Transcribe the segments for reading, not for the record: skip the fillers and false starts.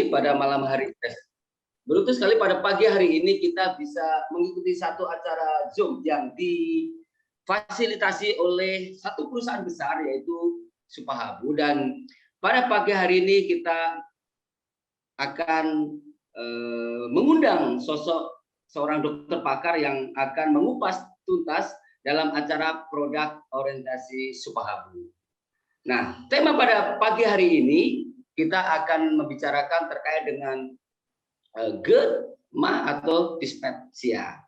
sekali pada malam hari. Beruntung sekali pada pagi hari ini kita bisa mengikuti satu acara Zoom yang difasilitasi oleh satu perusahaan besar yaitu Supahabu, dan pada pagi hari ini kita akan mengundang sosok seorang dokter pakar yang akan mengupas tuntas dalam acara produk orientasi Supahabu. Nah, tema pada pagi hari ini kita akan membicarakan terkait dengan GERD, MA atau dispepsia.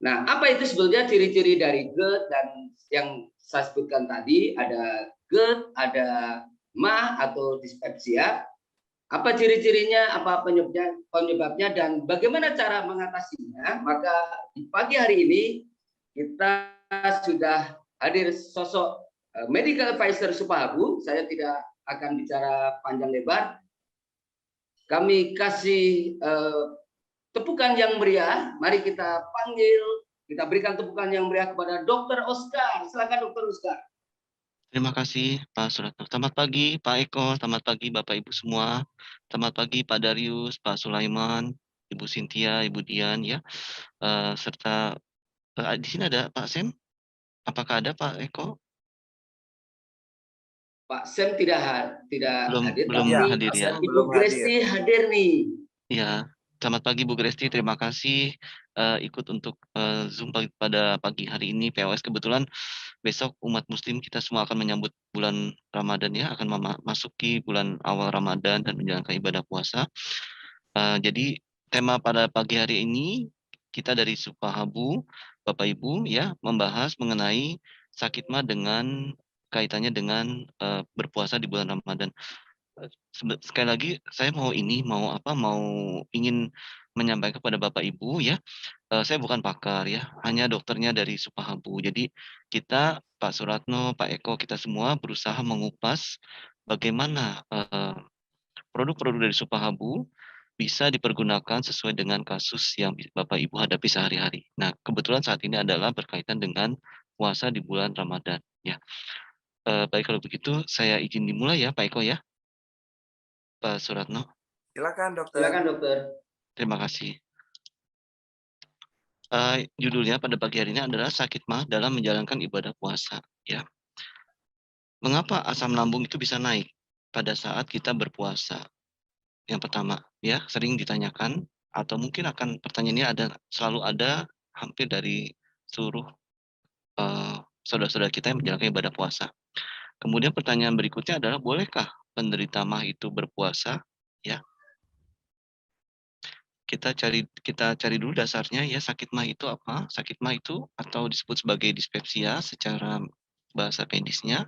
Nah, apa itu sebetulnya ciri-ciri dari GERD? Dan yang saya sebutkan tadi ada GERD, ada MA atau dispepsia. Apa ciri-cirinya, apa penyebabnya, dan bagaimana cara mengatasinya? Maka di pagi hari ini kita sudah hadir sosok medical advisor Supahabu. Saya tidak akan bicara panjang lebar. Kami kasih tepukan yang meriah. Mari kita panggil, kita berikan tepukan yang meriah kepada Dr. Oscar. Silakan Dr. Oscar. Terima kasih Pak Suratno. Selamat pagi Pak Eko, selamat pagi Bapak Ibu semua. Selamat pagi Pak Darius, Pak Sulaiman, Ibu Cynthia, Ibu Dian ya. Serta di sini ada Pak Sem. Apakah ada Pak Eko? Pak Sem tidak hadir, belum tapi hadir ya. Ibu Gresti hadir nih. Ya, selamat pagi Bu Gresti. Terima kasih ikut untuk Zoom pada pagi hari ini POS. Kebetulan besok umat Muslim kita semua akan menyambut bulan Ramadan ya, akan memasuki bulan awal Ramadan dan menjalankan ibadah puasa. Jadi tema pada pagi hari ini kita dari Supahabu, Bapak Ibu ya, membahas mengenai sakit MA dengan kaitannya dengan berpuasa di bulan Ramadan. Sekali lagi saya mau ingin menyampaikan kepada Bapak Ibu ya, saya bukan pakar ya, hanya dokternya dari Supahabu. Jadi kita Pak Suratno, Pak Eko, kita semua berusaha mengupas bagaimana produk-produk dari Supahabu bisa dipergunakan sesuai dengan kasus yang Bapak Ibu hadapi sehari-hari. Nah, kebetulan saat ini adalah berkaitan dengan puasa di bulan Ramadan ya. Baik, kalau begitu saya izin dimulai ya Pak Eko ya. Pak Suratno. Silakan dokter. Silakan dokter. Terima kasih. Judulnya pada pagi hari ini adalah sakit MA dalam menjalankan ibadah puasa ya. Mengapa asam lambung itu bisa naik pada saat kita berpuasa? Yang pertama ya, sering ditanyakan atau mungkin akan pertanyaannya selalu ada hampir dari seluruh saudara-saudara kita yang menjalankan ibadah puasa. Kemudian pertanyaan berikutnya adalah, bolehkah penderita MA itu berpuasa? Ya. Kita cari dulu dasarnya ya, sakit MA itu apa? Sakit MA itu atau disebut sebagai dispepsia secara bahasa medisnya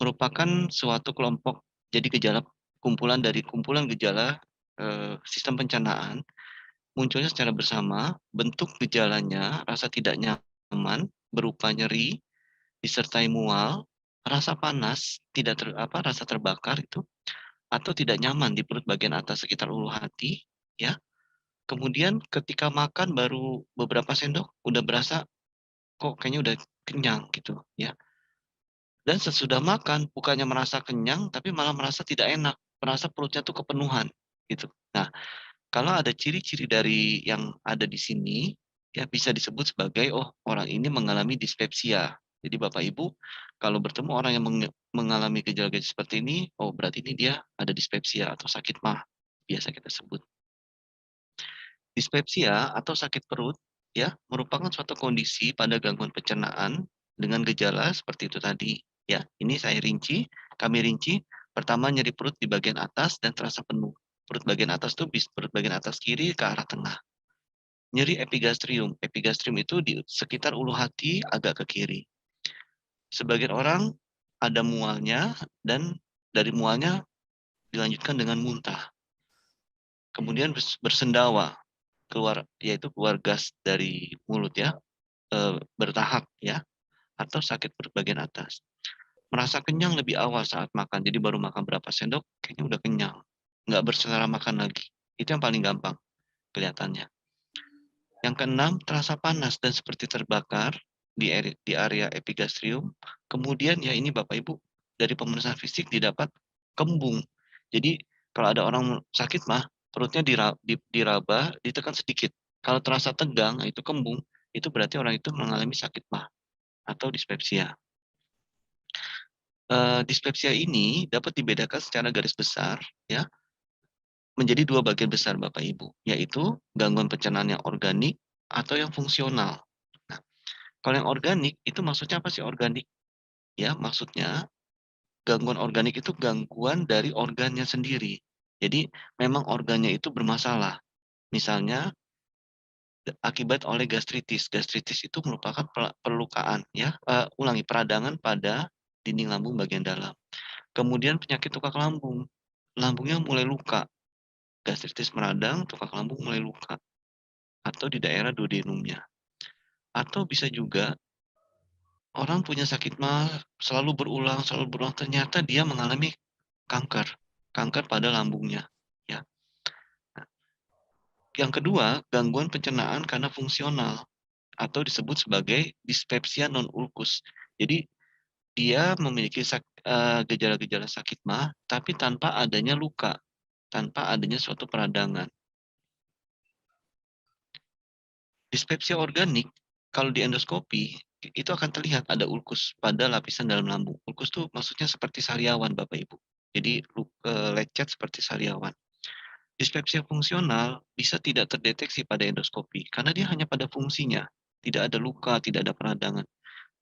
merupakan suatu kelompok, jadi gejala kumpulan gejala sistem pencernaan munculnya secara bersama. Bentuk gejalanya rasa tidak nyaman berupa nyeri disertai mual, rasa panas, rasa terbakar itu, atau tidak nyaman di perut bagian atas sekitar ulu hati ya. Kemudian ketika makan baru beberapa sendok udah berasa kok kayaknya udah kenyang gitu ya. Dan sesudah makan bukannya merasa kenyang tapi malah merasa tidak enak, merasa perutnya tuh kepenuhan gitu. Nah, kalau ada ciri-ciri dari yang ada di sini ya bisa disebut sebagai orang ini mengalami dispepsia. Jadi Bapak Ibu kalau bertemu orang yang mengalami gejala-gejala seperti ini, berarti ini dia ada dispepsia atau sakit MA biasa kita sebut. Dispepsia atau sakit perut ya merupakan suatu kondisi pada gangguan pencernaan dengan gejala seperti itu tadi ya. Ini kami rinci. Pertama, nyeri perut di bagian atas dan terasa penuh. Perut bagian atas itu perut bagian atas kiri ke arah tengah. Nyeri epigastrium. Epigastrium itu di sekitar ulu hati agak ke kiri. Sebagian orang ada mualnya dan dari mualnya dilanjutkan dengan muntah. Kemudian bersendawa, keluar gas dari mulut ya, bertahap ya, atau sakit perut bagian atas. Merasa kenyang lebih awal saat makan, jadi baru makan berapa sendok kayaknya udah kenyang, nggak berselera makan lagi. Itu yang paling gampang kelihatannya. Yang keenam, terasa panas dan seperti terbakar di area epigastrium. Kemudian ya ini Bapak Ibu dari pemeriksaan fisik didapat kembung. Jadi Kalau ada orang sakit mah, perutnya diraba, ditekan sedikit. Kalau terasa tegang, itu kembung, itu berarti orang itu mengalami sakit mah atau dispepsia. Dispepsia ini dapat dibedakan secara garis besar ya menjadi dua bagian besar Bapak Ibu, yaitu gangguan pencernaan yang organik atau yang fungsional. Nah, kalau yang organik itu maksudnya apa sih organik? Ya, maksudnya gangguan organik itu gangguan dari organnya sendiri. Jadi memang organnya itu bermasalah. Misalnya akibat oleh gastritis. Gastritis itu merupakan perlukaan ya, peradangan pada dinding lambung bagian dalam. Kemudian penyakit tukak lambung. Lambungnya mulai luka. Gastritis meradang, tukak lambung mulai luka atau di daerah duodenumnya. Atau bisa juga orang punya sakit mah selalu berulang ternyata dia mengalami kanker, kanker pada lambungnya ya. Nah, yang kedua, gangguan pencernaan karena fungsional atau disebut sebagai dispepsia non ulkus. Jadi dia memiliki gejala-gejala sakit mah tapi tanpa adanya luka, tanpa adanya suatu peradangan. Dispepsia organik, kalau di endoskopi, itu akan terlihat ada ulkus pada lapisan dalam lambung. Ulkus itu maksudnya seperti sariawan, Bapak Ibu. Jadi lecet seperti sariawan. Dispepsia fungsional bisa tidak terdeteksi pada endoskopi karena dia hanya pada fungsinya, tidak ada luka, tidak ada peradangan.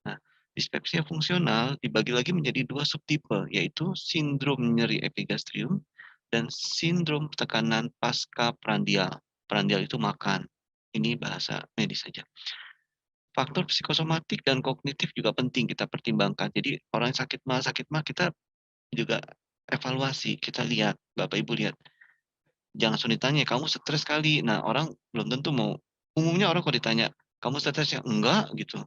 Nah, dispepsia fungsional dibagi lagi menjadi dua subtipe, yaitu sindrom nyeri epigastrium dan sindrom tekanan pasca prandial. Prandial itu makan. Ini bahasa medis saja. Faktor psikosomatik dan kognitif juga penting kita pertimbangkan. Jadi orang yang sakit mah kita juga evaluasi, kita lihat, Bapak Ibu lihat. Jangan langsung ditanya, kamu stres kali. Nah, orang belum tentu mau. Umumnya orang kalau ditanya, kamu stres ya? Enggak gitu.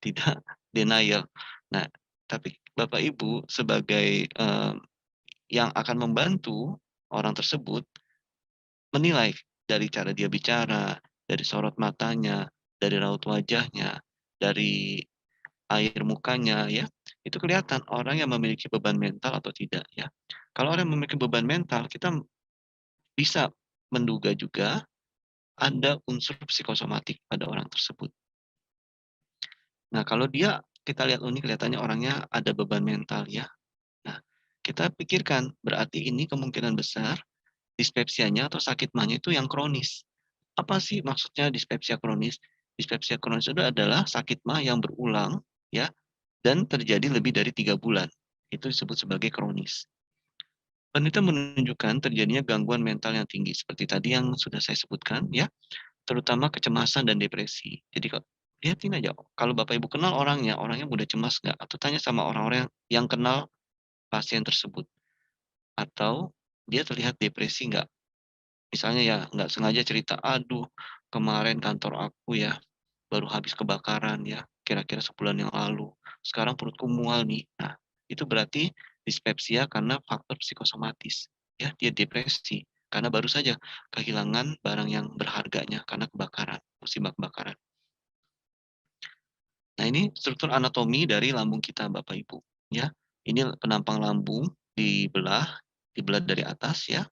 Tidak, denial. Nah, tapi Bapak Ibu sebagai yang akan membantu orang tersebut menilai dari cara dia bicara, dari sorot matanya, dari raut wajahnya, dari air mukanya ya, itu kelihatan orang yang memiliki beban mental atau tidak ya. Kalau orang yang memiliki beban mental, kita bisa menduga juga ada unsur psikosomatik pada orang tersebut. Nah, kalau dia kita lihat ini kelihatannya orangnya ada beban mental ya. Nah, kita pikirkan berarti ini kemungkinan besar dispepsianya atau sakit mahnya itu yang kronis. Apa sih maksudnya dispepsia kronis? Dispepsia kronis itu adalah sakit mah yang berulang ya dan terjadi lebih dari 3 bulan. Itu disebut sebagai kronis. Penelitian menunjukkan terjadinya gangguan mental yang tinggi seperti tadi yang sudah saya sebutkan ya, terutama kecemasan dan depresi. Jadi lihatin aja kalau Bapak Ibu kenal orangnya, orangnya mudah cemas nggak? Atau tanya sama orang-orang yang kenal pasien tersebut. Atau dia terlihat depresi nggak? Misalnya ya nggak sengaja cerita, aduh kemarin kantor aku ya baru habis kebakaran ya, kira-kira sebulan yang lalu. Sekarang perutku mual nih. Nah, itu berarti dispepsia karena faktor psikosomatis. Ya, dia depresi karena baru saja kehilangan barang yang berharganya karena kebakaran, musibah kebakaran. Nah, ini struktur anatomi dari lambung kita, Bapak Ibu. Ya, ini penampang lambung dibelah dari atas ya.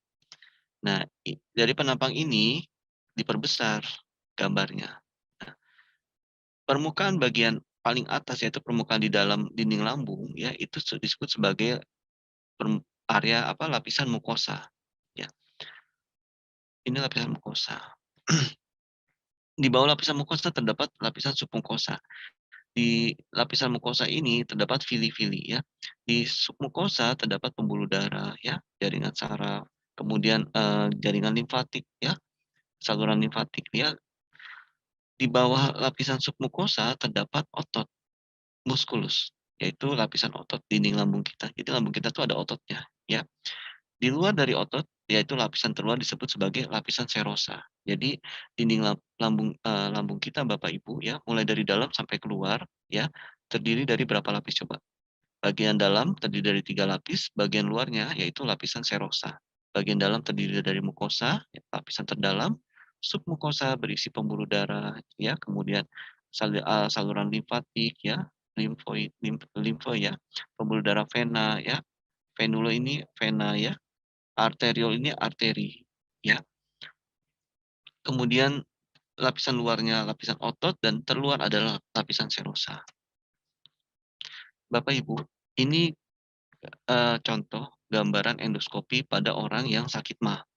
Nah, dari penampang ini diperbesar gambarnya. Nah, permukaan bagian paling atas yaitu permukaan di dalam dinding lambung ya itu disebut sebagai area lapisan mukosa ya. Ini lapisan mukosa. Di bawah lapisan mukosa terdapat lapisan submukosa. Di lapisan mukosa ini terdapat vili-vili ya. Di submukosa terdapat pembuluh darah ya, jaringan saraf, kemudian jaringan limfatik ya, saluran limfatik ya. Di bawah lapisan submukosa terdapat otot muskulus, yaitu lapisan otot dinding lambung kita. Jadi lambung kita tuh ada ototnya, ya. Di luar dari otot, yaitu lapisan terluar disebut sebagai lapisan serosa. Jadi dinding lambung kita Bapak Ibu ya, mulai dari dalam sampai keluar ya, terdiri dari berapa lapis coba? Bagian dalam terdiri dari 3 lapis, bagian luarnya yaitu lapisan serosa. Bagian dalam terdiri dari mukosa, ya, lapisan terdalam, submukosa berisi pembuluh darah, ya, kemudian saluran limfatik, ya, limfo ya, pembuluh darah vena, ya, venulo ini vena, ya, arteriol ini arteri, ya. Kemudian lapisan luarnya lapisan otot dan terluar adalah lapisan serosa. Bapak Ibu, ini contoh gambaran endoskopi pada orang yang sakit MAH.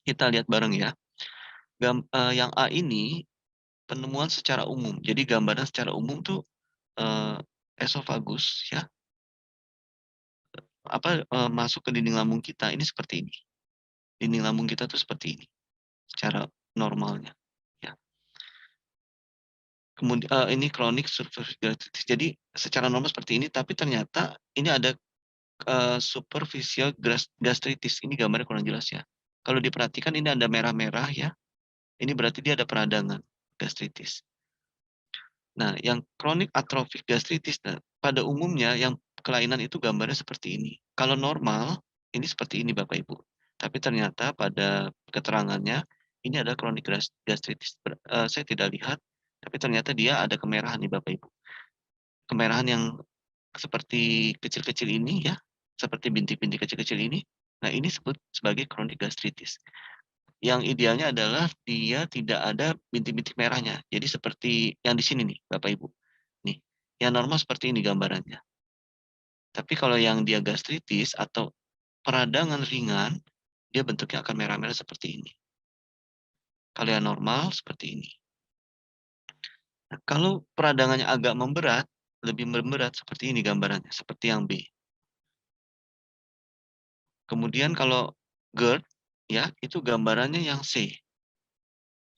Kita lihat bareng ya. Yang A ini penemuan secara umum. Jadi gambaran secara umum tuh esofagus ya, masuk ke dinding lambung kita ini seperti ini. Dinding lambung kita tuh seperti ini secara normalnya. Ya. Kemudian ini kronik superficial gastritis. Jadi secara normal seperti ini, tapi ternyata ini ada superficial gastritis. Ini gambarnya kurang jelas ya. Kalau diperhatikan ini ada merah-merah ya. Ini berarti dia ada peradangan gastritis. Nah, yang kronik atrofik gastritis pada umumnya yang kelainan itu gambarnya seperti ini. Kalau normal ini seperti ini Bapak Ibu. Tapi ternyata pada keterangannya ini ada kronik gastritis. Saya tidak lihat, tapi ternyata dia ada kemerahan nih Bapak Ibu. Kemerahan yang seperti kecil-kecil ini ya, seperti bintik-bintik kecil-kecil ini. Nah, ini disebut sebagai kronik gastritis. Yang idealnya adalah dia tidak ada bintik-bintik merahnya. Jadi seperti yang di sini nih, Bapak Ibu. Nih, yang normal seperti ini gambarannya. Tapi kalau yang dia gastritis atau peradangan ringan, dia bentuknya akan merah-merah seperti ini. Kalau yang normal seperti ini. Nah, kalau peradangannya agak memberat, lebih memberat seperti ini gambarannya, seperti yang B. Kemudian kalau GERD, ya itu gambarannya yang C.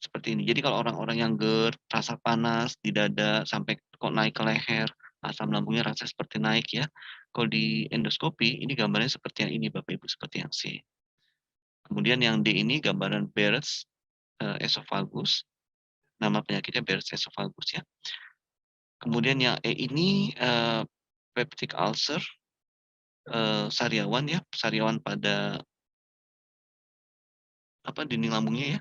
Seperti ini. Jadi kalau orang-orang yang GERD, rasa panas di dada sampai kok naik ke leher, asam lambungnya rasa seperti naik ya. Kalau di endoskopi ini gambarnya seperti yang ini Bapak Ibu, seperti yang C. Kemudian yang D ini gambaran Barrett's esophagus. Nama penyakitnya Barrett's esophagus ya. Kemudian yang E ini peptic ulcer, sariawan ya, sariawan pada dinding lambungnya ya.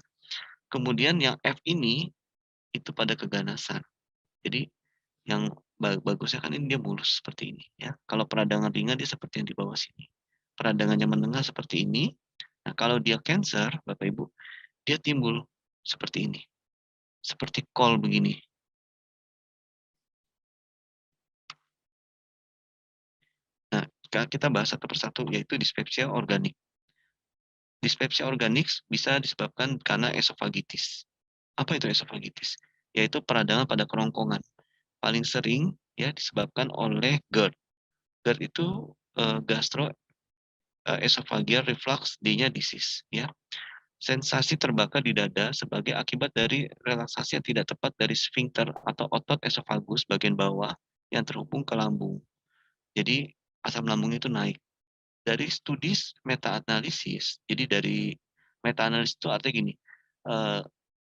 Kemudian yang F ini itu pada keganasan. Jadi yang bagusnya kan ini dia mulus seperti ini ya. Kalau peradangan ringan dia seperti yang di bawah sini. Peradangannya menengah seperti ini. Nah, kalau dia cancer, Bapak Ibu, dia timbul seperti ini. Seperti kol begini. Nah, kita bahas satu persatu yaitu dispepsia organik. Dispepsia organik bisa disebabkan karena esofagitis. Apa itu esofagitis? Yaitu peradangan pada kerongkongan. Paling sering ya disebabkan oleh GERD. GERD itu esophageal reflux D-nya disease ya. Sensasi terbakar di dada sebagai akibat dari relaksasi yang tidak tepat dari sphincter atau otot esofagus bagian bawah yang terhubung ke lambung. Jadi asam lambung itu naik. Dari studi meta-analisis, jadi dari meta-analisis itu artinya gini,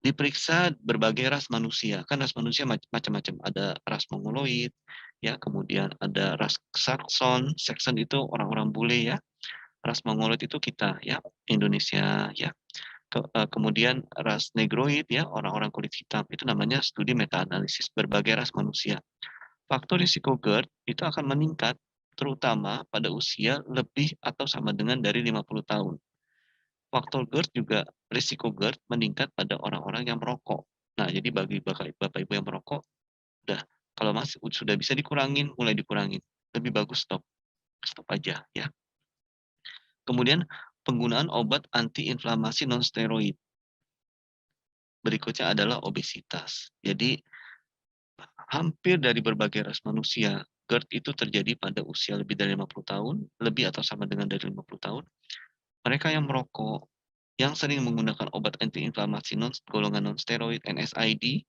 diperiksa berbagai ras manusia. Kan ras manusia macam-macam. Ada ras Mongoloid, ya, kemudian ada ras Saxon. Saxon itu orang-orang bule ya. Ras Mongoloid itu kita ya, Indonesia ya. Kemudian ras Negroid ya, orang-orang kulit hitam. Itu namanya studi meta-analisis berbagai ras manusia. Faktor risiko GERD itu akan meningkat terutama pada usia lebih atau sama dengan dari 50 tahun. Faktor GERD juga risiko GERD meningkat pada orang-orang yang merokok. Nah, jadi bagi Bapak Ibu yang merokok, udah kalau masih sudah bisa dikurangin, mulai dikurangin. Lebih bagus stop. Stop aja ya. Kemudian penggunaan obat antiinflamasi non-steroid. Berikutnya adalah obesitas. Jadi hampir dari berbagai ras manusia, GERD itu terjadi pada usia lebih dari 50 tahun, lebih atau sama dengan dari 50 tahun. Mereka yang merokok, yang sering menggunakan obat antiinflamasi golongan non-steroid, NSAID,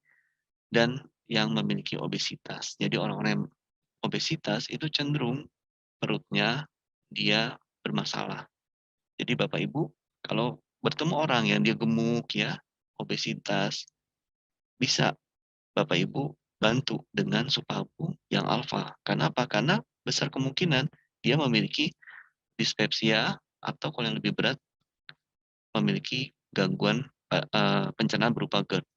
dan yang memiliki obesitas. Jadi orang-orang yang obesitas itu cenderung perutnya dia bermasalah. Jadi Bapak Ibu, kalau bertemu orang yang dia gemuk ya, obesitas, bisa Bapak Ibu bantu dengan supabu yang alfa. Karena apa? Karena besar kemungkinan dia memiliki dispepsia atau kalau yang lebih berat memiliki gangguan pencernaan berupa GERD.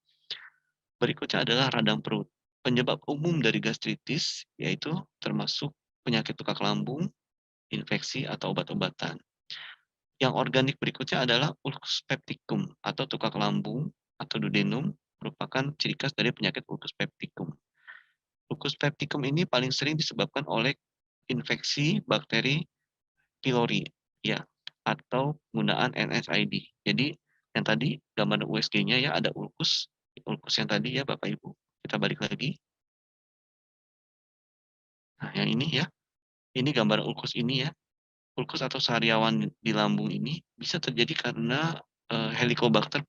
Berikutnya adalah radang perut. Penyebab umum dari gastritis yaitu termasuk penyakit tukak lambung, infeksi atau obat-obatan. Yang organik berikutnya adalah ulcus pepticum atau tukak lambung atau duodenum, merupakan ciri khas dari penyakit ulcus pepticum. Ulcus pepticum ini paling sering disebabkan oleh infeksi bakteri pylori, ya, atau penggunaan NSAID. Jadi yang tadi gambar USG-nya ya ada ulcus, ulcus yang tadi ya Bapak Ibu. Kita balik lagi. Nah, yang ini ya, ini gambar ulcus ini ya. Ulkus atau sariawan di lambung ini bisa terjadi karena Helicobacter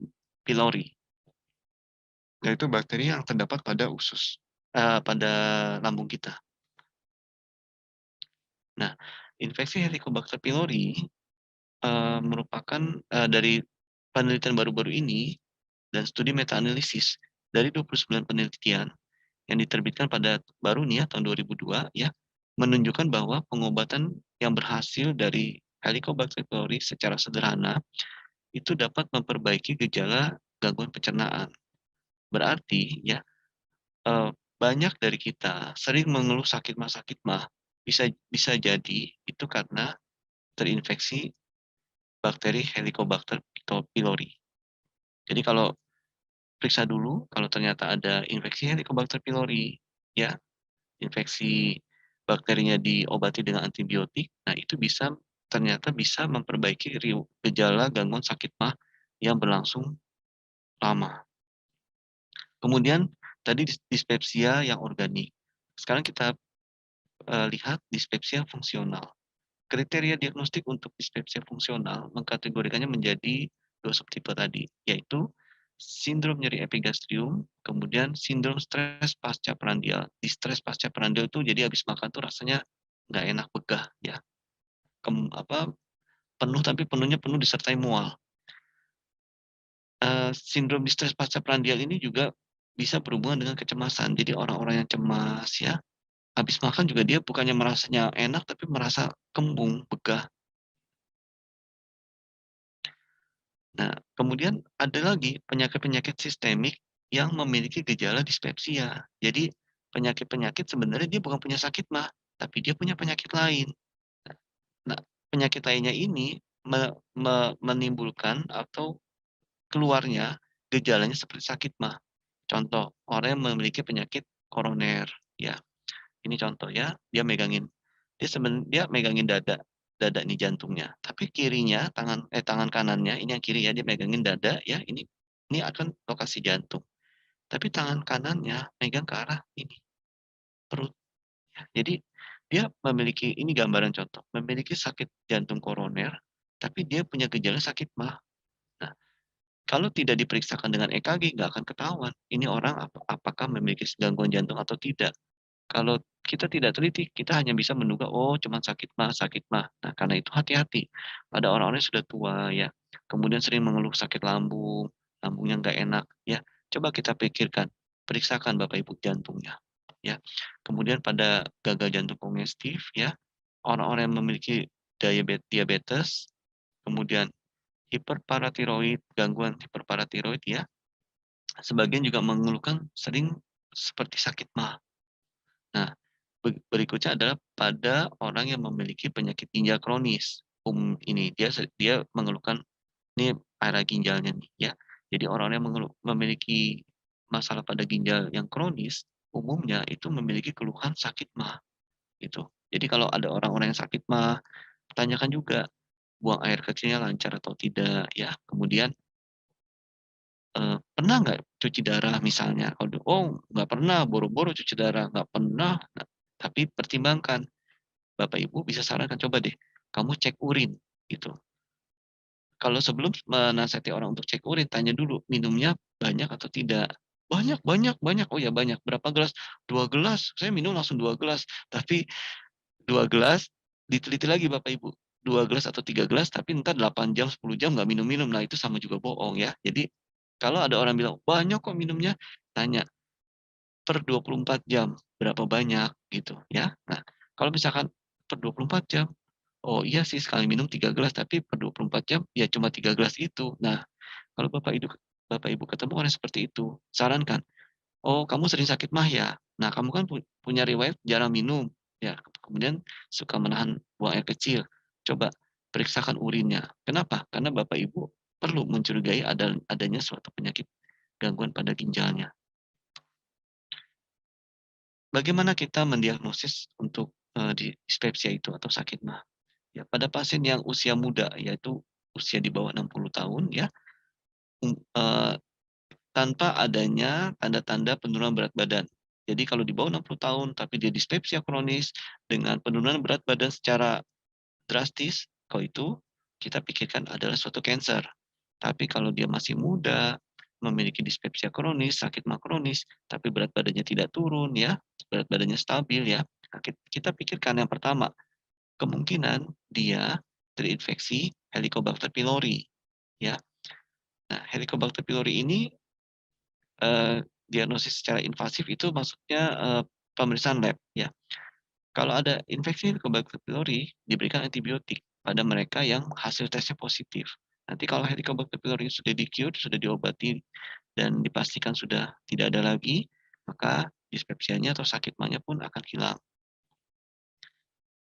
pylori, yaitu bakteri yang terdapat pada usus, pada lambung kita. Nah, infeksi Helicobacter pylori merupakan dari penelitian baru-baru ini dan studi meta-analisis dari 29 penelitian yang diterbitkan pada baru nih ya tahun 2002 ya, menunjukkan bahwa pengobatan yang berhasil dari Helicobacter pylori secara sederhana itu dapat memperbaiki gejala gangguan pencernaan. Berarti ya, banyak dari kita sering mengeluh sakit mah, bisa bisa jadi itu karena terinfeksi bakteri Helicobacter pylori. Jadi kalau periksa dulu kalau ternyata ada infeksi Helicobacter pylori, ya, infeksi bakterinya diobati dengan antibiotik, nah itu ternyata bisa memperbaiki gejala gangguan sakit mah yang berlangsung lama. Kemudian tadi dispepsia yang organik. Sekarang kita lihat dispepsia fungsional. Kriteria diagnostik untuk dispepsia fungsional mengkategorikannya menjadi dua subtipe tadi, yaitu sindrom nyeri epigastrium, kemudian sindrom stres pasca prandial. Di stres pasca prandial itu jadi habis makan tuh rasanya nggak enak, begah ya. Penuh tapi penuhnya penuh disertai mual. Sindrom stres pasca prandial ini juga bisa berhubungan dengan kecemasan. Jadi orang-orang yang cemas ya, habis makan juga dia bukannya merasanya enak tapi merasa kembung, begah. Nah, kemudian ada lagi penyakit-penyakit sistemik yang memiliki gejala dispepsia. Jadi penyakit-penyakit sebenarnya dia bukan punya sakit mah, tapi dia punya penyakit lain. Nah, penyakit lainnya ini menimbulkan atau keluarnya gejalanya seperti sakit mah. Contoh, orang yang memiliki penyakit koroner, ya. Ini contoh ya, dia megangin dada nih jantungnya. Tapi kirinya tangan kanannya ini yang kiri ya, dia megangin dada ya, ini akan lokasi jantung. Tapi tangan kanannya megang ke arah ini perut. Ya. Jadi dia memiliki ini gambaran contoh, memiliki sakit jantung koroner, tapi dia punya gejala sakit mah. Nah, kalau tidak diperiksakan dengan EKG nggak akan ketahuan ini orang apakah memiliki gangguan jantung atau tidak. Kalau kita tidak teliti, kita hanya bisa menduga, oh cuma sakit mah, sakit mah. Nah, karena itu hati-hati. Pada orang-orang yang sudah tua ya, kemudian sering mengeluh sakit lambung, lambungnya nggak enak ya. Coba kita pikirkan, periksakan Bapak Ibu jantungnya ya. Kemudian pada gagal jantung kongestif ya, orang-orang yang memiliki diabetes, kemudian hiperparatiroid, gangguan hiperparatiroid ya, sebagian juga mengeluhkan sering seperti sakit mah. Nah, berikutnya adalah pada orang yang memiliki penyakit ginjal kronis. Ini dia mengeluhkan ini area ginjalnya nih ya. Jadi orang yang memiliki masalah pada ginjal yang kronis umumnya itu memiliki keluhan sakit mah gitu. Jadi kalau ada orang-orang yang sakit mah, tanyakan juga buang air kecilnya lancar atau tidak ya. Kemudian pernah nggak cuci darah misalnya? Oh nggak pernah, boro-boro cuci darah, nggak pernah. Nah, tapi pertimbangkan, Bapak Ibu bisa sarankan coba deh, kamu cek urin gitu. Kalau sebelum menasihati orang untuk cek urin, tanya dulu minumnya banyak atau tidak. Banyak, banyak, banyak. Oh ya banyak. Berapa gelas? 2 gelas. Saya minum langsung 2 gelas. Tapi 2 gelas diteliti lagi Bapak Ibu. 2 gelas atau 3 gelas, tapi entar 8 jam, 10 jam nggak minum-minum. Nah itu sama juga bohong ya. Jadi kalau ada orang bilang banyak kok minumnya, tanya per 24 jam berapa banyak gitu ya. Nah kalau misalkan per 24 jam, oh iya sih sekali minum 3 gelas, tapi per 24 jam ya cuma 3 gelas itu. Nah, kalau Bapak Ibu ketemu orang seperti itu, sarankan, "Oh, kamu sering sakit mah ya? Nah, kamu kan punya riwayat jarang minum, ya, kemudian suka menahan buang air kecil. Coba periksakan urinnya. Kenapa? Karena Bapak Ibu perlu mencurigai adanya suatu penyakit gangguan pada ginjalnya. Bagaimana kita mendiagnosis untuk dispepsia itu atau sakit mah? Ya, pada pasien yang usia muda, yaitu usia di bawah 60 tahun ya, um, eee, tanpa adanya tanda-tanda penurunan berat badan. Jadi kalau di bawah 60 tahun tapi dia dispepsia kronis dengan penurunan berat badan secara drastis, kalau itu kita pikirkan adalah suatu kanker. Tapi kalau dia masih muda, memiliki dispepsia kronis, sakit mah kronis, tapi berat badannya tidak turun ya, berat badannya stabil ya, nah kita pikirkan yang pertama, kemungkinan dia terinfeksi Helicobacter pylori ya. Nah, Helicobacter pylori ini, diagnosis secara invasif itu maksudnya, pemeriksaan lab ya. Kalau ada infeksi Helicobacter pylori, diberikan antibiotik pada mereka yang hasil tesnya positif. Nanti kalau Helicobacter pylori sudah di-cure, sudah diobati dan dipastikan sudah tidak ada lagi, maka dispepsianya atau sakit mahnya pun akan hilang.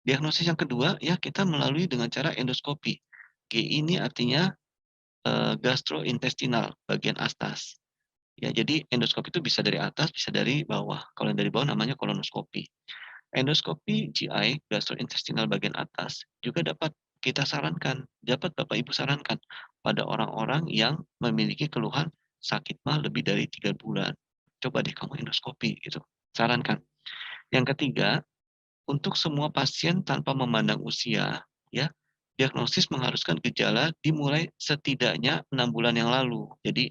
Diagnosis yang kedua, ya kita melalui dengan cara endoskopi. GI ini artinya gastrointestinal, bagian atas. Ya, jadi endoskopi itu bisa dari atas, bisa dari bawah. Kalau yang dari bawah namanya kolonoskopi. Endoskopi GI, gastrointestinal bagian atas, juga dapat kita sarankan, dapat Bapak Ibu sarankan pada orang-orang yang memiliki keluhan sakit mah lebih dari 3 bulan. Coba deh kamu endoskopi gitu, sarankan. Yang ketiga, untuk semua pasien tanpa memandang usia, ya, diagnosis mengharuskan gejala dimulai setidaknya 6 bulan yang lalu. Jadi,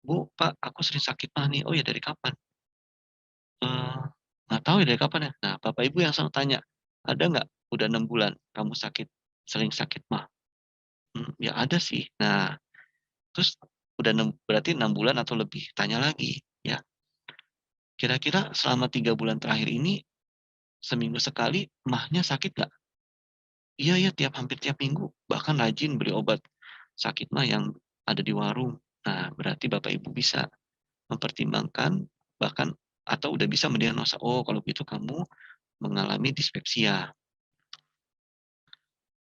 "Bu, Pak, aku sering sakit mah nih." "Oh ya dari kapan?" Eee, "Nggak tahu ya dari kapan ya." Nah, Bapak Ibu yang selalu tanya, "Ada nggak udah 6 bulan kamu sering sakit mah?" Ya ada sih." Nah, terus udah berarti 6 bulan atau lebih. Tanya lagi, ya, "Kira-kira selama 3 bulan terakhir ini, seminggu sekali mahnya sakit nggak?" "Iya ya, hampir tiap minggu, bahkan rajin beli obat sakit mah yang ada di warung." Nah, berarti Bapak Ibu bisa mempertimbangkan bahkan atau udah bisa mendiagnosa, "Oh, kalau gitu kamu mengalami dispepsia."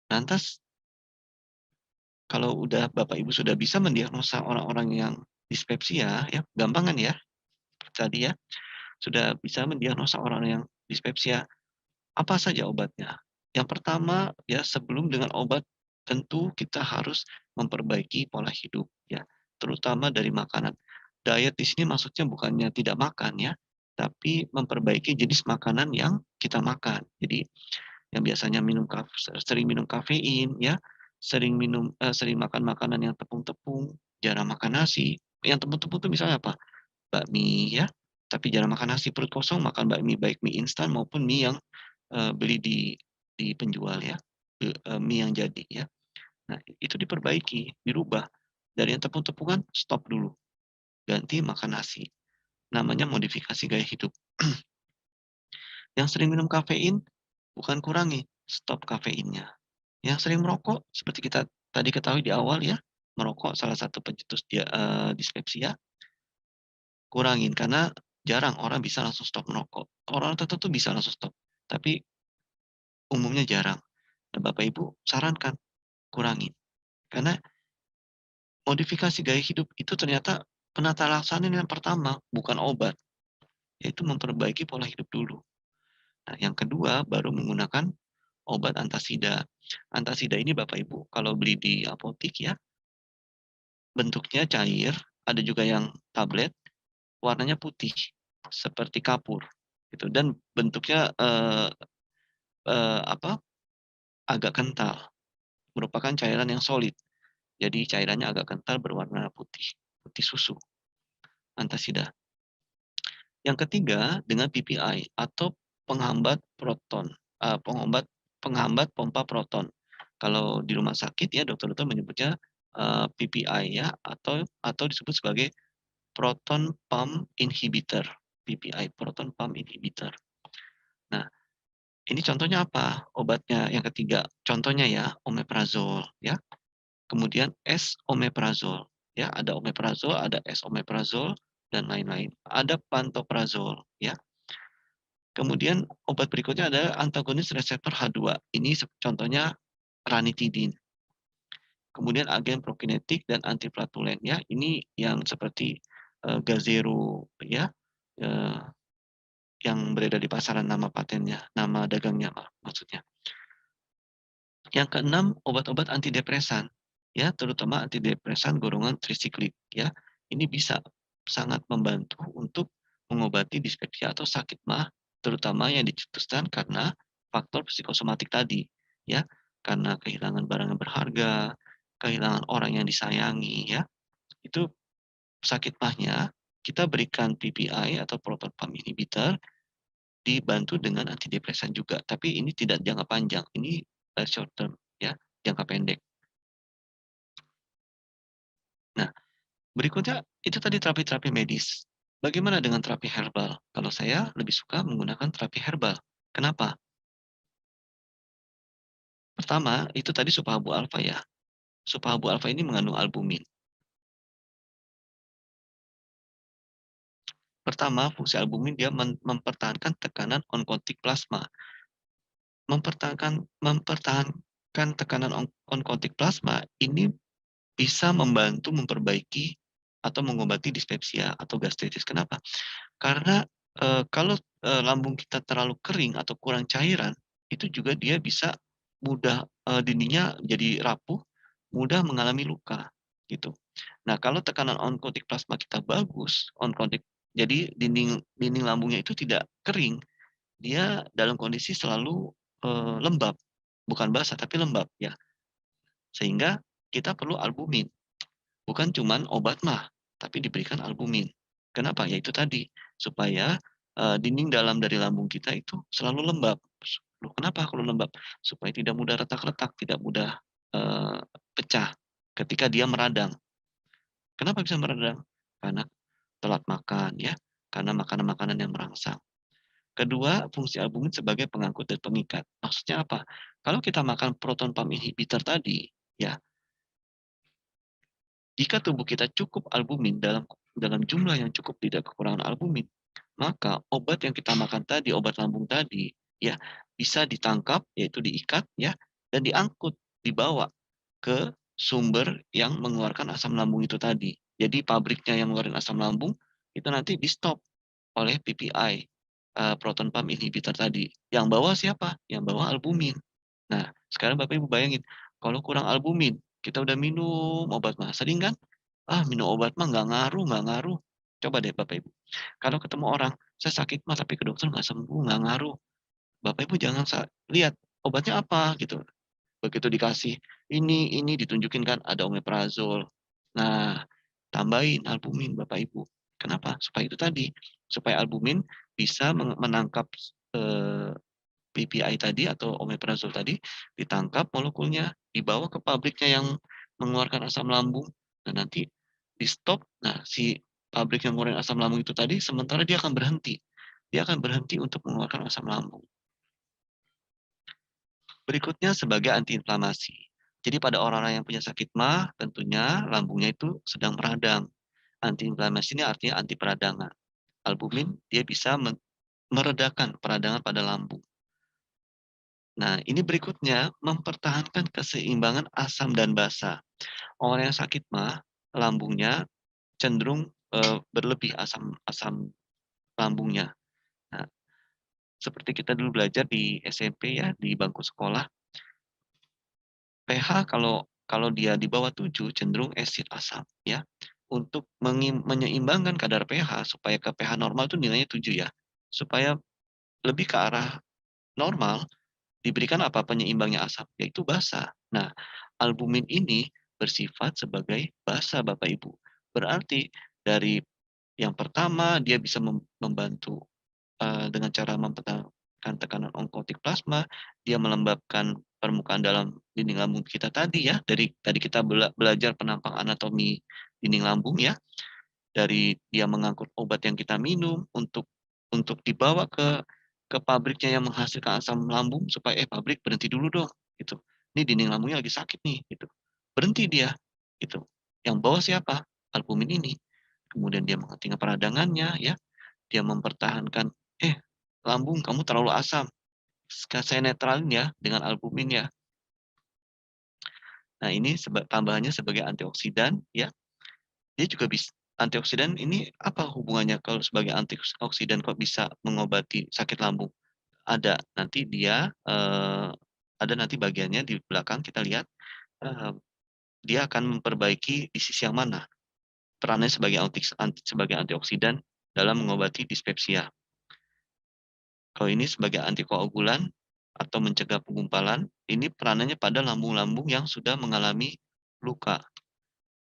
Lantas kalau udah Bapak Ibu sudah bisa mendiagnosa orang-orang yang dispepsia ya, gampangan ya, tadi ya, sudah bisa mendiagnosa orang yang dispepsia, apa saja obatnya? Yang pertama ya sebelum dengan obat tentu kita harus memperbaiki pola hidup ya, terutama dari makanan. Diet di sini maksudnya bukannya tidak makan ya, tapi memperbaiki jenis makanan yang kita makan. Jadi yang biasanya sering minum kafein ya, sering makan makanan yang tepung-tepung, jarang makan nasi. Yang tepung-tepung itu misalnya apa? Bakmi ya, tapi jarang makan nasi, perut kosong makan bakmi, baik mie instan maupun mie yang, beli di penjual ya, mie yang jadi ya. Nah, itu diperbaiki, dirubah. Dari yang tepung-tepungan stop dulu, ganti makan nasi. Namanya modifikasi gaya hidup. Yang sering minum kafein, bukan kurangi, stop kafeinnya. Yang sering merokok, seperti kita tadi ketahui di awal ya, merokok salah satu pencetus dispepsia, kurangin karena jarang orang bisa langsung stop merokok. Orang tertentu bisa langsung stop, tapi umumnya jarang. Nah, Bapak Ibu sarankan kurangin. Karena modifikasi gaya hidup itu ternyata penata laksanaan yang pertama, bukan obat, yaitu memperbaiki pola hidup dulu. Nah, yang kedua baru menggunakan obat antasida. Antasida ini Bapak Ibu kalau beli di apotik ya, bentuknya cair, ada juga yang tablet, warnanya putih seperti kapur gitu dan bentuknya, apa, agak kental, merupakan cairan yang solid. Jadi cairannya agak kental berwarna putih, putih susu, antasida. Yang ketiga dengan PPI atau penghambat proton, penghambat penghambat pompa proton. Kalau di rumah sakit ya dokter-dokter menyebutnya, PPI ya atau disebut sebagai proton pump inhibitor, PPI, proton pump inhibitor. Nah, ini contohnya apa obatnya yang ketiga? Contohnya ya omeprazol ya, kemudian esomeprazol ya, ada omeprazol, ada esomeprazol dan lain-lain. Ada pantoprazol ya. Kemudian obat berikutnya adalah antagonis reseptor H2. Ini contohnya ranitidin. Kemudian agen prokinetik dan antiplatulen ya, ini yang seperti Gazero ya, eee, yang beredar di pasaran nama patennya, nama dagangnya maksudnya. Yang keenam, obat-obat antidepresan ya, terutama antidepresan golongan trisiklik ya. Ini bisa sangat membantu untuk mengobati dispepsia atau sakit MAH, terutama yang dicetuskan karena faktor psikosomatik tadi ya, karena kehilangan barang yang berharga, kehilangan orang yang disayangi ya. Itu sakit MAH-nya kita berikan PPI atau proton pump inhibitor dibantu dengan antidepresan juga, tapi ini tidak jangka panjang, ini short term ya, jangka pendek. Nah, berikutnya itu tadi terapi-terapi medis. Bagaimana dengan terapi herbal? Kalau saya lebih suka menggunakan terapi herbal. Kenapa? Pertama, itu tadi Supahabu alfa ya. Supahabu alfa ini mengandung albumin. Pertama, fungsi albumin dia mempertahankan tekanan onkotik plasma. Mempertahankan tekanan onkotik plasma ini bisa membantu memperbaiki atau mengobati dispepsia atau gastritis. Kenapa? Karena, kalau, lambung kita terlalu kering atau kurang cairan, itu juga dia bisa mudah, dindingnya jadi rapuh, mudah mengalami luka, gitu. Nah, kalau tekanan onkotik plasma kita bagus, jadi dinding dinding lambungnya itu tidak kering, dia dalam kondisi selalu, lembab, bukan basah tapi lembab ya, sehingga kita perlu albumin. Bukan cuman obat mah, tapi diberikan albumin. Kenapa? Ya itu tadi, supaya, dinding dalam dari lambung kita itu selalu lembab. Loh kenapa kalau lembab? Supaya tidak mudah retak-retak, tidak mudah, pecah ketika dia meradang. Kenapa bisa meradang? Karena telat makan ya, karena makanan-makanan yang merangsang. Kedua, fungsi albumin sebagai pengangkut dan pengikat. Maksudnya apa? Kalau kita makan proton pump inhibitor tadi, ya, jika tubuh kita cukup albumin dalam dalam jumlah yang cukup, tidak kekurangan albumin, maka obat yang kita makan tadi, obat lambung tadi, ya bisa ditangkap, yaitu diikat, ya, dan diangkut, dibawa ke sumber yang mengeluarkan asam lambung itu tadi. Jadi pabriknya yang mengeluarkan asam lambung itu nanti di stop oleh PPI, proton pump inhibitor tadi. Yang bawa siapa? Yang bawa albumin. Nah, sekarang Bapak Ibu bayangin, kalau kurang albumin, kita udah minum obat mah, sering kan? Ah, minum obat mah nggak ngaruh. Coba deh Bapak Ibu, kalau ketemu orang, "Saya sakit mah tapi ke dokter nggak sembuh, nggak ngaruh." Bapak Ibu jangan lihat, "Obatnya apa?" Gitu. Begitu dikasih, ini ditunjukin kan ada omeprazol. Nah, tambahin albumin Bapak Ibu. Kenapa? Supaya itu tadi, supaya albumin bisa menangkap, eee PPI tadi atau omeprazol tadi, ditangkap molekulnya, dibawa ke pabriknya yang mengeluarkan asam lambung, dan nanti di-stop. Nah, si pabrik yang mengeluarkan asam lambung itu tadi, sementara dia akan berhenti. Dia akan berhenti untuk mengeluarkan asam lambung. Berikutnya sebagai antiinflamasi. Jadi pada orang-orang yang punya sakit MAH, tentunya lambungnya itu sedang meradang. Antiinflamasi ini artinya anti peradangan. Albumin dia bisa meredakan peradangan pada lambung. Nah, ini berikutnya mempertahankan keseimbangan asam dan basa. Orang yang sakit MAH, lambungnya cenderung, berlebih asam asam lambungnya. Nah, seperti kita dulu belajar di SMP ya, di bangku sekolah, pH kalau kalau dia di bawah 7 cenderung asid asam ya. Untuk menyeimbangkan kadar pH supaya ke pH normal itu nilainya 7 ya. Supaya lebih ke arah normal, diberikan apa penyeimbangnya asam? Yaitu basa. Nah, albumin ini bersifat sebagai basa Bapak Ibu. Berarti dari yang pertama dia bisa membantu, dengan cara mempertahankan tekanan onkotik plasma, dia melembabkan permukaan dalam dinding lambung kita tadi ya, dari tadi kita belajar penampang anatomi dinding lambung ya, dari dia mengangkut obat yang kita minum untuk dibawa ke pabriknya yang menghasilkan asam lambung supaya, pabrik berhenti dulu dong," gitu. "Ini dinding lambungnya lagi sakit nih," gitu. Berhenti dia, gitu. Yang bawa siapa? Albumin ini. Kemudian dia menghentikan peradangannya ya, dia mempertahankan, "Eh, lambung kamu terlalu asam, saya netralin ya dengan albumin ya." Nah, ini tambahannya sebagai antioksidan ya. Dia juga antioksidan ini apa hubungannya kalau sebagai antioksidan kok bisa mengobati sakit lambung? Ada, nanti dia, ada nanti bagiannya di belakang kita lihat, eee, dia akan memperbaiki di sisi yang mana perannya sebagai antioksidan dalam mengobati dispepsia. Kalau ini sebagai antikoagulan atau mencegah penggumpalan, ini peranannya pada lambung-lambung yang sudah mengalami luka.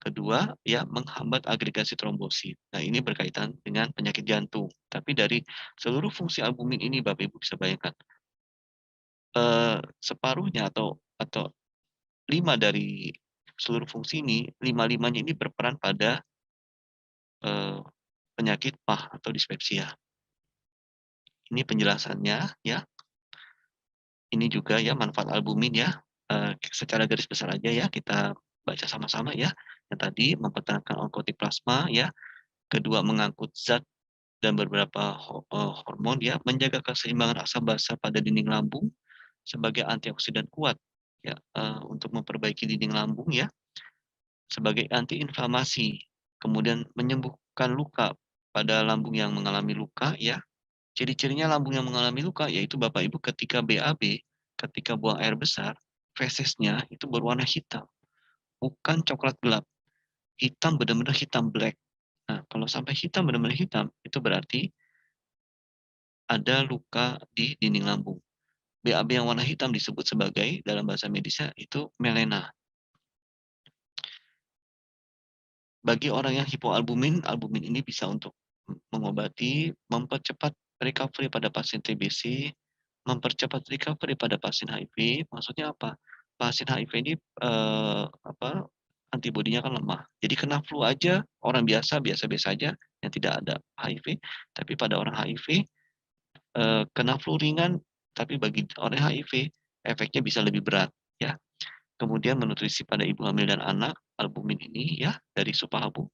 Kedua, ya menghambat agregasi trombosit. Nah, ini berkaitan dengan penyakit jantung. Tapi dari seluruh fungsi albumin ini, Bapak Ibu bisa bayangkan, separuhnya atau 5 dari seluruh fungsi ini, lima-limanya ini berperan pada eh, penyakit PAH atau dispepsia. Ini penjelasannya ya. Ini juga ya manfaat albumin ya. Secara garis besar aja ya kita baca sama-sama ya. Yang tadi mempertahankan onkotik plasma ya. Kedua mengangkut zat dan beberapa hormon ya, menjaga keseimbangan asam basa pada dinding lambung sebagai antioksidan kuat ya, untuk memperbaiki dinding lambung ya, sebagai antiinflamasi, kemudian menyembuhkan luka pada lambung yang mengalami luka ya. Ciri-cirinya lambung yang mengalami luka yaitu Bapak Ibu ketika BAB, ketika buang air besar, fesesnya itu berwarna hitam, bukan coklat gelap. Hitam benar-benar hitam black. Nah, kalau sampai hitam benar-benar hitam, itu berarti ada luka di dinding lambung. BAB yang warna hitam disebut sebagai dalam bahasa medisnya itu melena. Bagi orang yang hipoalbumin, albumin ini bisa untuk mengobati, mempercepat recovery pada pasien TBC, mempercepat recovery pada pasien HIV. Maksudnya apa? Pasien HIV ini antibodinya kan lemah. Jadi kena flu aja orang biasa-biasa aja yang tidak ada HIV, tapi pada orang HIV kena flu ringan, tapi bagi orang HIV efeknya bisa lebih berat ya. Kemudian menutrisi pada ibu hamil dan anak, albumin ini ya dari Supahabu.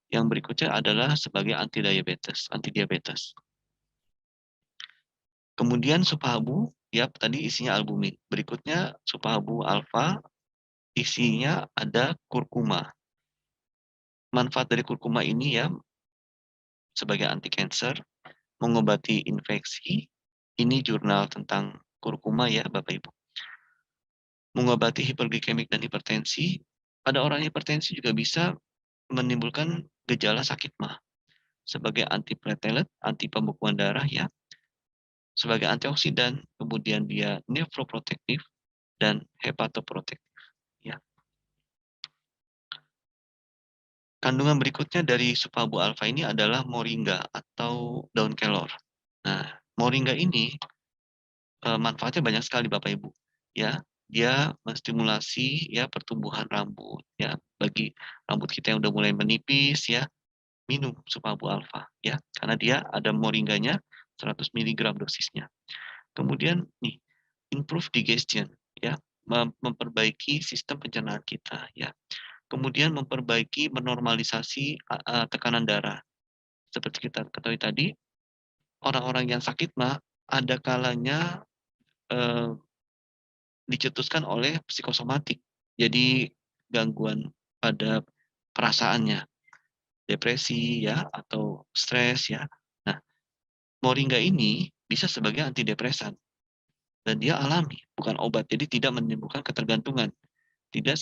Yang berikutnya adalah sebagai antidiabetes. Kemudian Supahabu ya tadi isinya albumin. Berikutnya Supahabu alfa isinya ada kurkuma. Manfaat dari kurkuma ini ya sebagai anti cancer, mengobati infeksi. Ini jurnal tentang kurkuma ya Bapak Ibu. Mengobati hiperglikemik dan hipertensi. Pada orang hipertensi juga bisa menimbulkan gejala sakit mah. Sebagai antiplatelet, anti pembekuan darah ya. Sebagai antioksidan, kemudian dia nefroprotektif dan hepatoprotektif ya. Kandungan berikutnya dari Supabu alfa ini adalah moringa atau daun kelor. Nah, moringa ini manfaatnya banyak sekali Bapak Ibu. Ya, dia menstimulasi ya pertumbuhan rambut ya. Bagi rambut kita yang udah mulai menipis ya, minum Supabu alfa ya, karena dia ada moringanya 100 mg dosisnya. Kemudian nih, improve digestion ya, memperbaiki sistem pencernaan kita ya. Kemudian memperbaiki menormalisasi tekanan darah. Seperti kita ketahui tadi, orang-orang yang sakit mah ada kalanya dicetuskan oleh psikosomatik. Jadi gangguan pada perasaannya, depresi ya atau stres ya. Nah, moringa ini bisa sebagai antidepresan dan dia alami, bukan obat. Jadi tidak menimbulkan ketergantungan. Tidak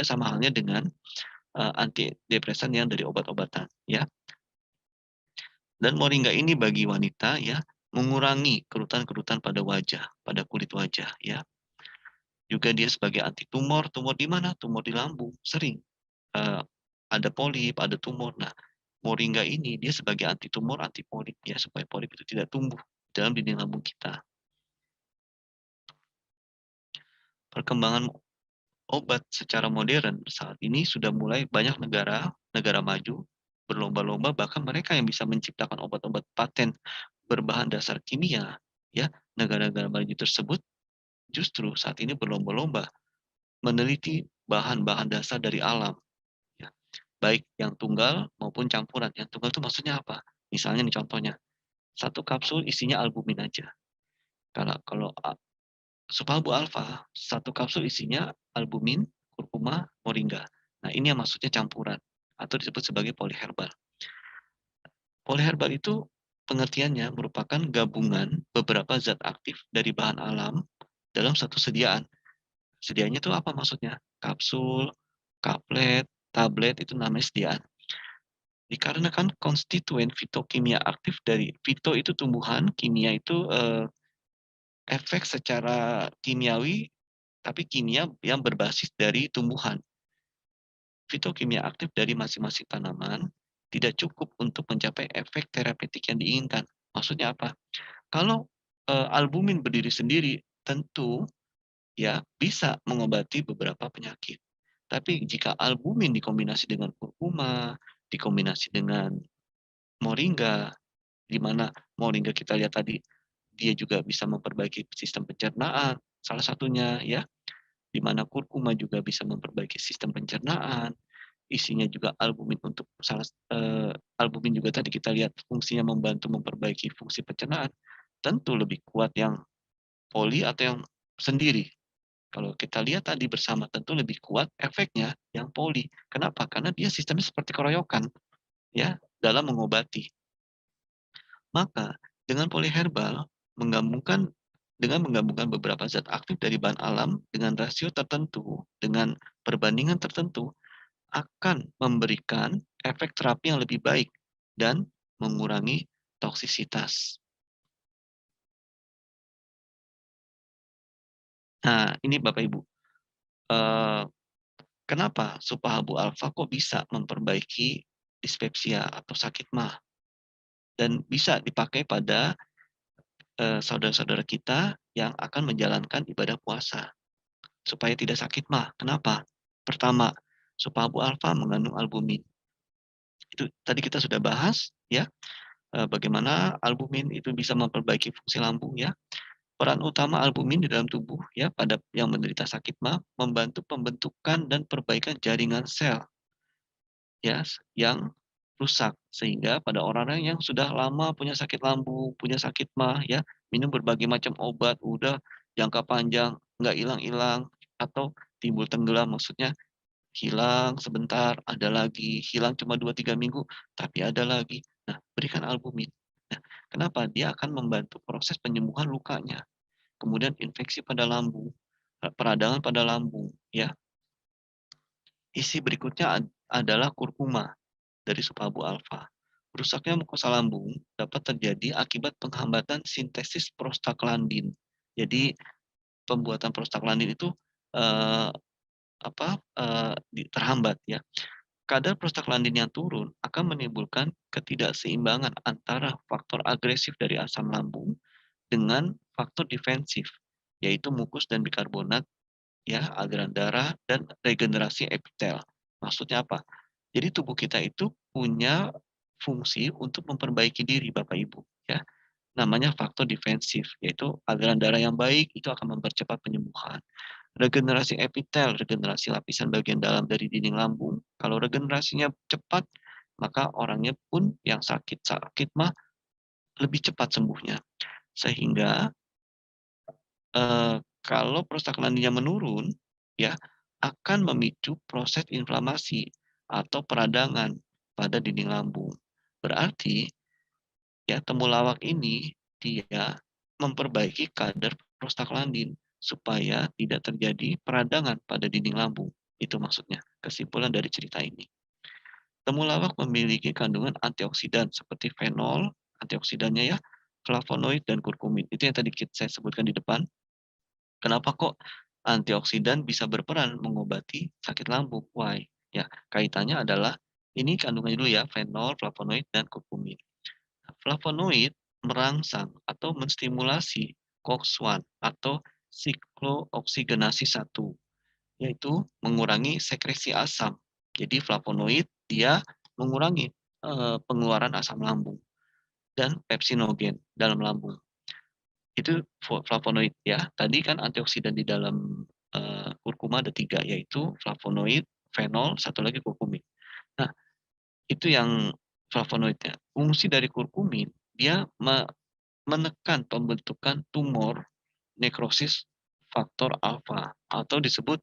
sama halnya dengan antidepresan yang dari obat-obatan ya. Dan moringa ini bagi wanita ya mengurangi kerutan-kerutan pada wajah, pada kulit wajah ya. Juga dia sebagai anti tumor, tumor di mana? Tumor di lambung, sering ada polip, ada tumor. Nah, moringa ini dia sebagai anti tumor, anti polip ya supaya polip itu tidak tumbuh dalam dinding lambung kita. Perkembangan obat secara modern saat ini sudah mulai banyak negara maju berlomba-lomba, bahkan mereka yang bisa menciptakan obat-obat paten berbahan dasar kimia ya. Negara-negara maju tersebut justru saat ini berlomba-lomba meneliti bahan-bahan dasar dari alam ya, baik yang tunggal maupun campuran. Yang tunggal itu maksudnya apa? Misalnya nih contohnya, satu kapsul isinya albumin aja. Kalau Supabu alfa, satu kapsul isinya albumin, kurkuma, moringa. Nah, ini yang maksudnya campuran atau disebut sebagai poliherbal. Poliherbal itu pengertiannya merupakan gabungan beberapa zat aktif dari bahan alam dalam satu sediaan. Sediaannya itu apa maksudnya? Kapsul, kaplet, tablet itu namanya sediaan. Dikarenakan konstituen fitokimia aktif dari fito itu tumbuhan, kimia itu efek secara kimiawi, tapi kimia yang berbasis dari tumbuhan. Fitokimia aktif dari masing-masing tanaman tidak cukup untuk mencapai efek terapeutik yang diinginkan. Maksudnya apa? Kalau albumin berdiri sendiri, tentu ya bisa mengobati beberapa penyakit. Tapi jika albumin dikombinasi dengan kurkuma, dikombinasi dengan moringa, di mana moringa kita lihat tadi dia juga bisa memperbaiki sistem pencernaan, salah satunya ya, di mana kurkuma juga bisa memperbaiki sistem pencernaan, isinya juga albumin untuk albumin juga tadi kita lihat fungsinya membantu memperbaiki fungsi pencernaan, tentu lebih kuat yang poli atau yang sendiri. Kalau kita lihat tadi bersama tentu lebih kuat efeknya yang poli. Kenapa? Karena dia sistemnya seperti keroyokan ya dalam mengobati. Maka dengan poliherbal menggabungkan beberapa zat aktif dari bahan alam dengan rasio tertentu, dengan perbandingan tertentu, akan memberikan efek terapi yang lebih baik dan mengurangi toksisitas. Nah, ini Bapak Ibu, kenapa Supahabu alfa kok bisa memperbaiki dispepsia atau sakit mah dan bisa dipakai pada saudara-saudara kita yang akan menjalankan ibadah puasa supaya tidak sakit mah. Kenapa? Pertama, Supahabu alfa mengandung albumin. Itu tadi kita sudah bahas ya, bagaimana albumin itu bisa memperbaiki fungsi lambung ya. Peran utama albumin di dalam tubuh ya pada yang menderita sakit mah membantu pembentukan dan perbaikan jaringan sel ya yang rusak sehingga pada orang-orang yang sudah lama punya sakit lambung, punya sakit mah ya, minum berbagai macam obat udah jangka panjang nggak hilang-hilang atau timbul tenggelam maksudnya hilang sebentar, ada lagi, hilang cuma 2-3 minggu, tapi ada lagi. Nah, berikan albumin. Nah, kenapa? Dia akan membantu proses penyembuhan lukanya. Kemudian infeksi pada lambung, peradangan pada lambung, ya. Isi berikutnya adalah kurkuma dari Supabu alfa. Rusaknya mukosa lambung dapat terjadi akibat penghambatan sintesis prostaglandin. Jadi pembuatan prostaglandin itu eh, terhambat ya. Kadar prostaglandin yang turun akan menimbulkan ketidakseimbangan antara faktor agresif dari asam lambung dengan faktor defensif, yaitu mukus dan bikarbonat, ya, aliran darah dan regenerasi epitel. Maksudnya apa? Jadi tubuh kita itu punya fungsi untuk memperbaiki diri, Bapak Ibu, ya. Namanya faktor defensif, yaitu aliran darah yang baik itu akan mempercepat penyembuhan. Regenerasi epitel, regenerasi lapisan bagian dalam dari dinding lambung. Kalau regenerasinya cepat, maka orangnya pun yang sakit mah lebih cepat sembuhnya. Sehingga kalau prostaglandinnya menurun, ya akan memicu proses inflamasi atau peradangan pada dinding lambung. Berarti ya temulawak ini dia memperbaiki kadar prostaglandin supaya tidak terjadi peradangan pada dinding lambung. Itu maksudnya, kesimpulan dari cerita ini. Temulawak memiliki kandungan antioksidan seperti fenol, antioksidannya ya, flavonoid dan kurkumin. Itu yang tadi saya sebutkan di depan. Kenapa kok antioksidan bisa berperan mengobati sakit lambung? Why? Ya, kaitannya adalah ini kandungannya dulu ya, fenol, flavonoid dan kurkumin. Flavonoid merangsang atau menstimulasi COX-1 atau siklooksigenasi 1, yaitu mengurangi sekresi asam. Jadi flavonoid dia mengurangi pengeluaran asam lambung dan pepsinogen dalam lambung. Itu flavonoid ya. Tadi kan antioksidan di dalam kurkuma ada 3, yaitu flavonoid, fenol, satu lagi kurkumin. Nah, itu yang flavonoidnya. Fungsi dari kurkumin, dia menekan pembentukan tumor nekrosis faktor alfa atau disebut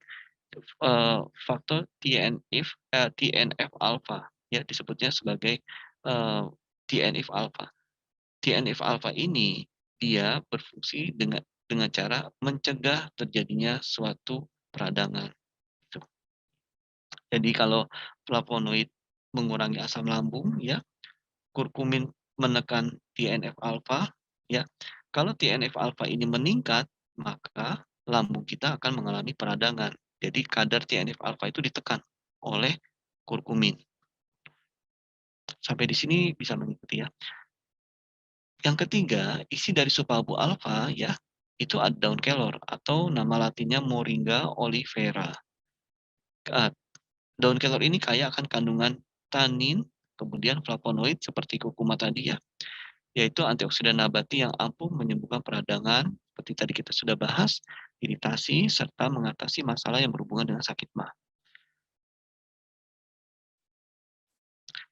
faktor TNF alfa, ya disebutnya sebagai TNF alfa. TNF alfa ini dia berfungsi dengan cara mencegah terjadinya suatu peradangan. Gitu. Jadi kalau flavonoid mengurangi asam lambung, ya, kurkumin menekan TNF alfa, ya. Kalau TNF alfa ini meningkat, maka lambung kita akan mengalami peradangan. Jadi kadar TNF alfa itu ditekan oleh kurkumin. Sampai di sini bisa mengikuti ya. Yang ketiga, isi dari sup albu alfa ya, itu ada daun kelor atau nama latinnya Moringa oleifera. Daun kelor ini kaya akan kandungan tanin, kemudian flavonoid seperti kurkuma tadi ya, yaitu antioksidan nabati yang ampuh menyembuhkan peradangan, seperti tadi kita sudah bahas, iritasi, serta mengatasi masalah yang berhubungan dengan sakit mah.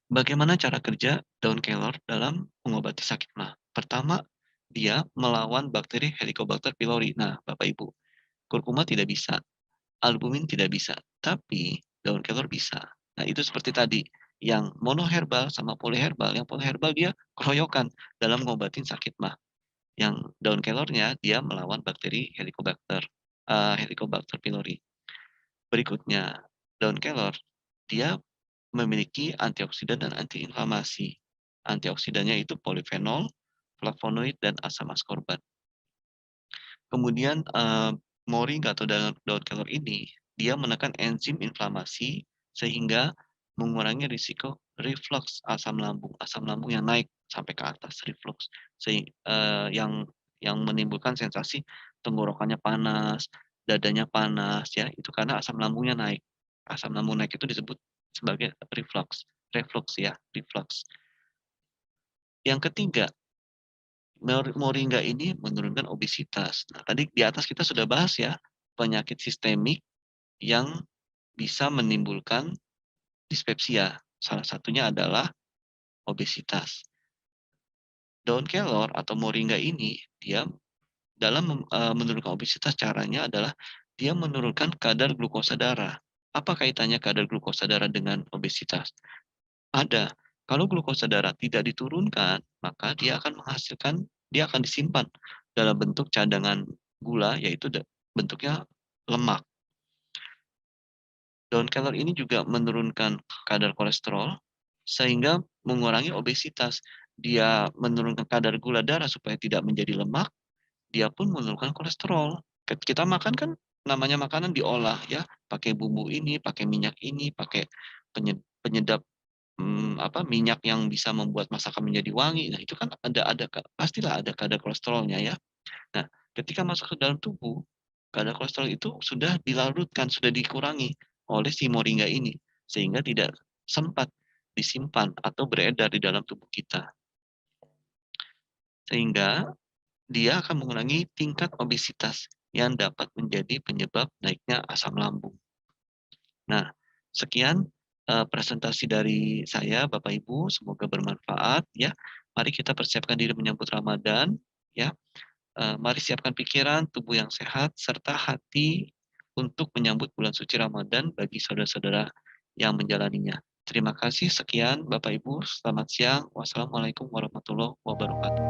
Bagaimana cara kerja daun kelor dalam mengobati sakit mah? Pertama, dia melawan bakteri Helicobacter pylori. Nah, Bapak Ibu, kurkuma tidak bisa, albumin tidak bisa, tapi daun kelor bisa. Nah, itu seperti tadi, yang monoherbal sama poliherbal. Yang poliherbal dia keroyokan dalam mengobatin sakit mah. Yang daun kelornya dia melawan bakteri Helicobacter pylori. Berikutnya, daun kelor dia memiliki antioksidan dan antiinflamasi. Antioksidannya itu polifenol, flavonoid, dan asam askorbat. Kemudian moringa atau daun kelor ini dia menekan enzim inflamasi sehingga mengurangi risiko reflux asam lambung yang naik sampai ke atas reflux, yang menimbulkan sensasi tenggorokannya panas, dadanya panas ya, itu karena asam lambungnya naik. Asam lambung naik itu disebut sebagai reflux ya, reflux. Yang ketiga, moringa ini menurunkan obesitas. Nah, tadi di atas kita sudah bahas ya, penyakit sistemik yang bisa menimbulkan dispepsia. Salah satunya adalah obesitas. Daun kelor atau moringa ini dia dalam menurunkan obesitas caranya adalah dia menurunkan kadar glukosa darah. Apa kaitannya kadar glukosa darah dengan obesitas? Ada. Kalau glukosa darah tidak diturunkan, maka dia akan disimpan dalam bentuk cadangan gula, yaitu bentuknya lemak. Daun kelor ini juga menurunkan kadar kolesterol, sehingga mengurangi obesitas. Dia menurunkan kadar gula darah supaya tidak menjadi lemak, dia pun menurunkan kolesterol. Kita makan kan namanya makanan diolah ya, pakai bumbu ini, pakai minyak ini, pakai penyedap minyak yang bisa membuat masakan menjadi wangi. Nah, itu kan pastilah ada kadar kolesterolnya ya. Nah, ketika masuk ke dalam tubuh, kadar kolesterol itu sudah dilarutkan, sudah dikurangi oleh si moringa ini sehingga tidak sempat disimpan atau beredar di dalam tubuh kita. Sehingga dia akan mengurangi tingkat obesitas yang dapat menjadi penyebab naiknya asam lambung. Nah, sekian presentasi dari saya Bapak Ibu, semoga bermanfaat ya. Mari kita persiapkan diri menyambut Ramadan ya. Mari siapkan pikiran, tubuh yang sehat serta hati untuk menyambut bulan suci Ramadan bagi saudara-saudara yang menjalaninya. Terima kasih, sekian Bapak Ibu, selamat siang. Wassalamualaikum warahmatullahi wabarakatuh.